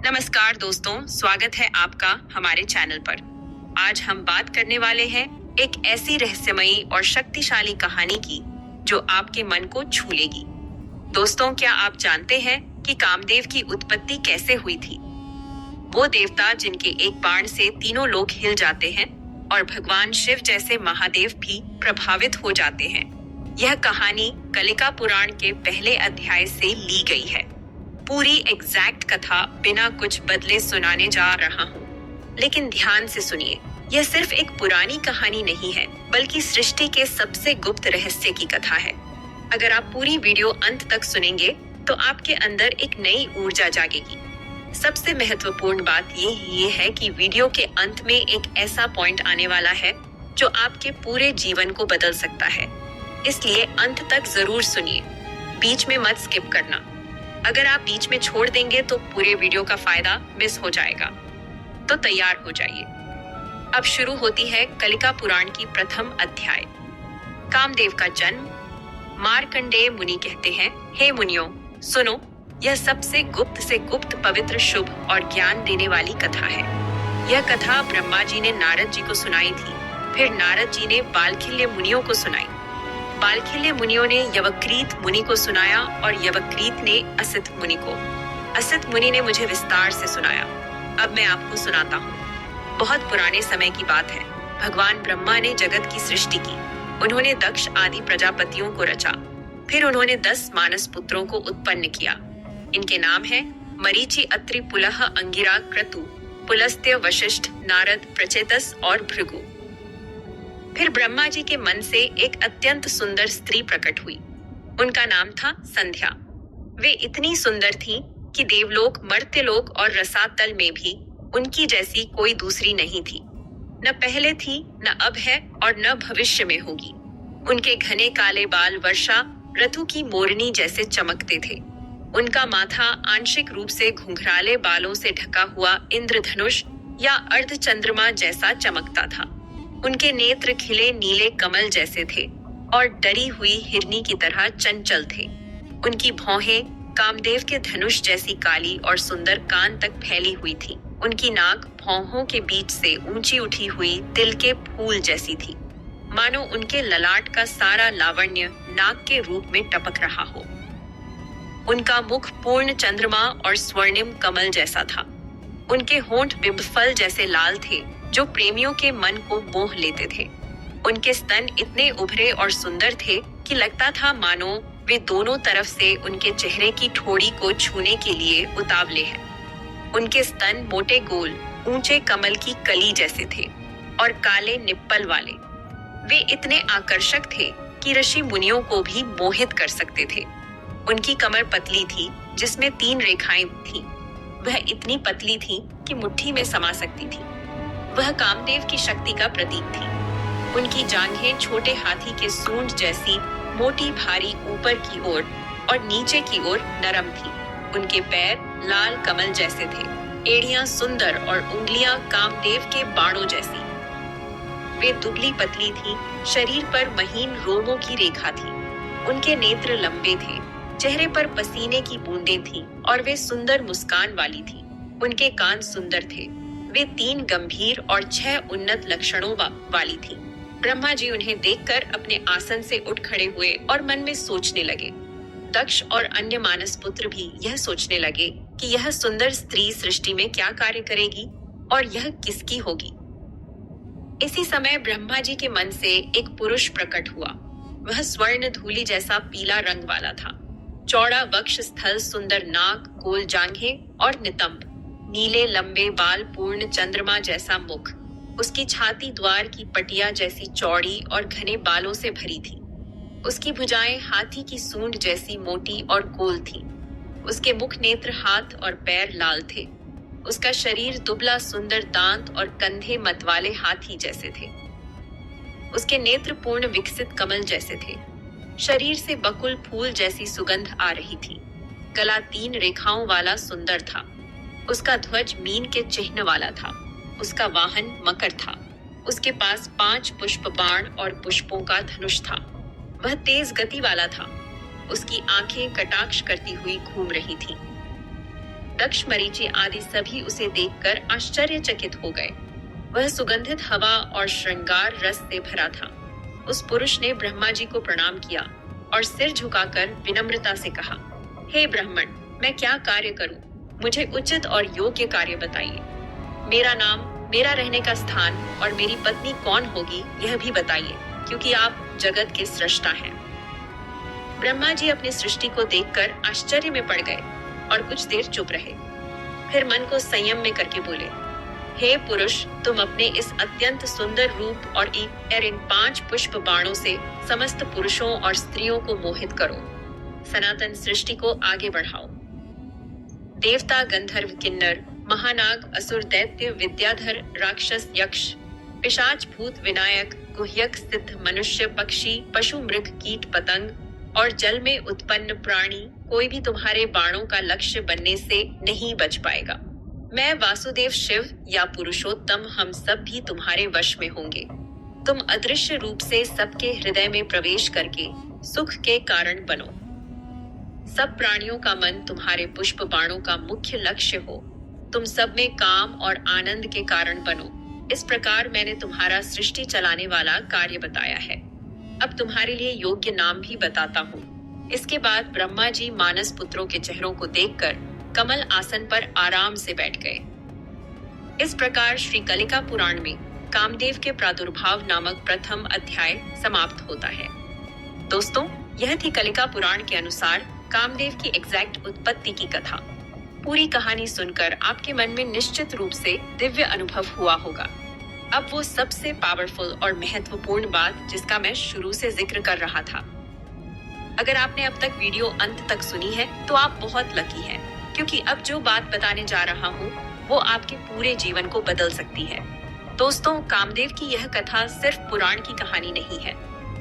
नमस्कार दोस्तों, स्वागत है आपका हमारे चैनल पर। आज हम बात करने वाले हैं एक ऐसी रहस्यमयी और शक्तिशाली कहानी की जो आपके मन को छू लेगी। दोस्तों, क्या आप जानते हैं कि कामदेव की उत्पत्ति कैसे हुई थी? वो देवता जिनके एक बाण से तीनों लोग हिल जाते हैं और भगवान शिव जैसे महादेव भी प्रभावित हो जाते हैं। यह कहानी कलिका पुराण के पहले अध्याय से ली गई है। पूरी एग्जैक्ट कथा बिना कुछ बदले सुनाने जा रहा हूँ, लेकिन ध्यान से सुनिए। यह सिर्फ एक पुरानी कहानी नहीं है, बल्कि सृष्टि के सबसे गुप्त रहस्य की कथा है। अगर आप पूरी वीडियो अंत तक सुनेंगे, तो आपके अंदर एक नई ऊर्जा जागेगी। सबसे महत्वपूर्ण बात ये है कि वीडियो के अंत में एक ऐसा पॉइंट आने वाला है जो आपके पूरे जीवन को बदल सकता है। इसलिए अंत तक जरूर सुनिए, बीच में मत स्किप करना। अगर आप बीच में छोड़ देंगे तो पूरे वीडियो का फायदा मिस हो जाएगा। तो तैयार हो जाइए। अब शुरू होती है कलिका पुराण की प्रथम अध्याय। कामदेव का जन्म। मार्कंडेय मुनि कहते हैं, हे मुनियों, सुनो, यह सबसे गुप्त से गुप्त, पवित्र, शुभ और ज्ञान देने वाली कथा है। यह कथा ब्रह्मा जी ने नारद जी को सुनाई थी। फिर नारद जी ने बालखिल्य मुनियों को सुनाई। बालखिल्य मुनियों ने यवक्रीत मुनि को सुनाया और यवक्रीत ने असित मुनि को। असित मुनि ने मुझे विस्तार से सुनाया। अब मैं आपको सुनाता हूँ। बहुत पुराने समय की बात है। भगवान ब्रह्मा ने जगत की सृष्टि की। उन्होंने दक्ष आदि प्रजापतियों को रचा। फिर उन्होंने 10 मानस पुत्रों को उत्पन्न किया। इनके नाम है मरीचि, अत्रि, पुलह, अंगिरा, क्रतु, पुलस्त्य, वशिष्ठ, नारद, प्रचेतस और भृगु। फिर ब्रह्मा जी के मन से एक अत्यंत सुंदर स्त्री प्रकट हुई। उनका नाम था संध्या। वे इतनी सुंदर थी कि देवलोक, मर्त्यलोक और रसातल में भी उनकी जैसी कोई दूसरी नहीं थी। न पहले थी, न अब है और न भविष्य में होगी। उनके घने काले बाल वर्षा ऋतु की मोरनी जैसे चमकते थे। उनका माथा आंशिक रूप से घुंघराले बालों से ढका हुआ इंद्रधनुष या अर्धचंद्रमा जैसा चमकता था। उनके नेत्र खिले नीले कमल जैसे थे और डरी हुई हिरनी की तरह चंचल थे। उनकी भौहें कामदेव के धनुष जैसी काली और सुंदर कान तक फैली हुई थी। उनकी नाक भौहों के बीच से ऊंची उठी हुई तिल के फूल जैसी थी, मानो उनके ललाट का सारा लावण्य नाग के रूप में टपक रहा हो। उनका मुख पूर्ण चंद्रमा और स्वर्णिम कमल जैसा था। उनके होंठ बिंबफल जैसे लाल थे, जो प्रेमियों के मन को मोह लेते थे। उनके स्तन इतने उभरे और सुंदर थे कि लगता था मानो वे दोनों तरफ से उनके चेहरे की ठोड़ी को छूने के लिए उतावले हैं। उनके स्तन मोटे, गोल, ऊंचे कमल की कली जैसे थे और काले निप्पल वाले। वे इतने आकर्षक थे कि ऋषि मुनियों को भी मोहित कर सकते थे। उनकी कमर पतली थी, जिसमें 3 रेखाएं थीं। वह इतनी पतली थी कि मुट्ठी में समा सकती थी। वह कामदेव की शक्ति का प्रतीक थी। उनकी जांघें छोटे हाथी के सूंड जैसी मोटी, भारी, ऊपर की ओर और नीचे की ओर नरम थी। उनके पैर लाल कमल जैसे थे, एड़ियां सुंदर और उंगलियां कामदेव के बाणों जैसी। वे दुबली पतली थी, शरीर पर महीन रोमों की रेखा थी। उनके नेत्र लंबे थे, चेहरे पर पसीने की बूंदें थीं और वे सुंदर मुस्कान वाली थी। उनके कान सुंदर थे। वे 3 गंभीर और 6 उन्नत लक्षणों वाली थी। ब्रह्मा जी उन्हें देखकर अपने आसन से उठ खड़े हुए और मन में सोचने लगे। दक्ष और अन्य मानस पुत्र भी यह सोचने लगे कि यह सुंदर स्त्री सृष्टि में क्या कार्य करेगी और यह किसकी होगी। इसी समय ब्रह्मा जी के मन से एक पुरुष प्रकट हुआ। वह स्वर्ण धूलि जैसा पीला रंग वाला था। चौड़ा वक्ष स्थल, सुंदर नाक, गोल जांघें और नितंब, नीले लंबे बाल, पूर्ण चंद्रमा जैसा मुख। उसकी छाती द्वार की पटिया जैसी चौड़ी और घने बालों से भरी थी। उसकी भुजाएं हाथी की सूंड जैसी मोटी और गोल थीं। उसके मुख, नेत्र, हाथ और पैर लाल थे। उसका शरीर दुबला, सुंदर दांत और कंधे मतवाले हाथी जैसे थे। उसके नेत्र पूर्ण विकसित कमल जैसे थे। शरीर से बकुल फूल जैसी सुगंध आ रही थी। गला 3 रेखाओं वाला सुंदर था। उसका ध्वज मीन के चिन्ह वाला था। उसका वाहन मकर था। उसके पास 5 पुष्प बाण और पुष्पों का धनुष था। वह तेज गति वाला था। उसकी आंखें कटाक्ष करती हुई घूम रही थीं। दक्ष, मरीचि आदि सभी उसे देखकर आश्चर्यचकित हो गए। वह सुगंधित हवा और श्रृंगार रस से भरा था। उस पुरुष ने ब्रह्मा जी को प्रणाम किया और सिर झुकाकर विनम्रता से कहा, हे ब्राह्मण, मैं क्या कार्य करूं? मुझे उचित और योग्य कार्य बताइए। मेरा नाम, मेरा रहने का स्थान और मेरी पत्नी कौन होगी यह भी बताइए, क्योंकि आप जगत के सृष्टा हैं। ब्रह्मा जी अपनी सृष्टि को देखकर आश्चर्य में पड़ गए और कुछ देर चुप रहे। फिर मन को संयम में करके बोले, हे पुरुष, तुम अपने इस अत्यंत सुंदर रूप और इन 5 पुष्प बाणों से समस्त पुरुषों और स्त्रियों को मोहित करो। सनातन सृष्टि को आगे बढ़ाओ। देवता, गंधर्व, किन्नर, महानाग, असुर, दैत्य, विद्याधर, राक्षस, यक्ष, पिशाच, भूत, विनायक, गुह्यक, सिद्ध, मनुष्य, पक्षी, पशु, मृग, कीट, पतंग और जल में उत्पन्न प्राणी, कोई भी तुम्हारे बाणों का लक्ष्य बनने से नहीं बच पाएगा। मैं वासुदेव शिव या पुरुषोत्तम, हम सब भी तुम्हारे वश में होंगे। तुम अदृश्य रूप से सबके हृदय में प्रवेश करके सुख के कारण बनो। सब प्राणियों का मन तुम्हारे पुष्प बाणों का मुख्य लक्ष्य हो। तुम सब में काम और आनंद के कारण बनो। इस प्रकार मैंने तुम्हारा सृष्टि चलाने वाला कार्य बताया है। अब तुम्हारे लिए योग्य नाम भी बताता हूँ। इसके बाद ब्रह्मा जी मानस पुत्रों के चेहरों को देखकर कमल आसन पर आराम से बैठ गए। इस प्रकार श्री कलिका पुराण में कामदेव के प्रादुर्भाव नामक प्रथम अध्याय समाप्त होता है। दोस्तों, यह थी कलिका पुराण के अनुसार कामदेव की एग्जैक्ट उत्पत्ति की कथा। पूरी कहानी सुनकर आपके मन में निश्चित रूप से दिव्य अनुभव हुआ होगा। अब वो सबसे पावरफुल और महत्वपूर्ण बात जिसका मैं शुरू से जिक्र कर रहा था। अगर आपने अब तक वीडियो अंत तक सुनी है तो आप बहुत लकी हैं, क्योंकि अब जो बात बताने जा रहा हूँ वो आपके पूरे जीवन को बदल सकती है। दोस्तों, कामदेव की यह कथा सिर्फ पुराण की कहानी नहीं है।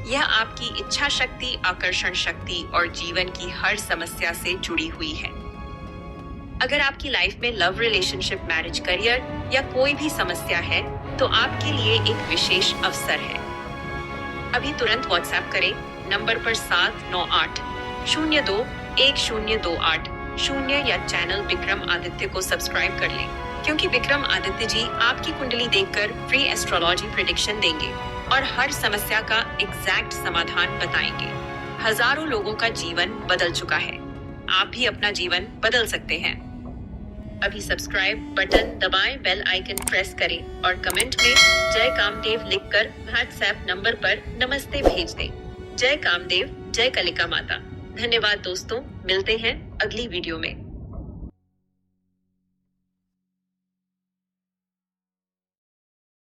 यह आपकी इच्छा शक्ति, आकर्षण शक्ति और जीवन की हर समस्या से जुड़ी हुई है। अगर आपकी लाइफ में लव, रिलेशनशिप, मैरिज, करियर या कोई भी समस्या है तो आपके लिए एक विशेष अवसर है। अभी तुरंत व्हाट्सएप करें नंबर पर 798021028 या चैनल विक्रम आदित्य को सब्सक्राइब कर लें, क्योंकि विक्रम आदित्य जी आपकी कुंडली देखकर फ्री एस्ट्रोलॉजी प्रेडिक्शन देंगे और हर समस्या का एग्जैक्ट समाधान बताएंगे। हजारों लोगों का जीवन बदल चुका है। आप भी अपना जीवन बदल सकते हैं। अभी सब्सक्राइब बटन दबाएं, बेल आइकन प्रेस करें और कमेंट में जय कामदेव लिखकर व्हाट्सएप नंबर पर नमस्ते भेज दें। जय कामदेव, जय कलिका माता। धन्यवाद दोस्तों, मिलते हैं अगली वीडियो में।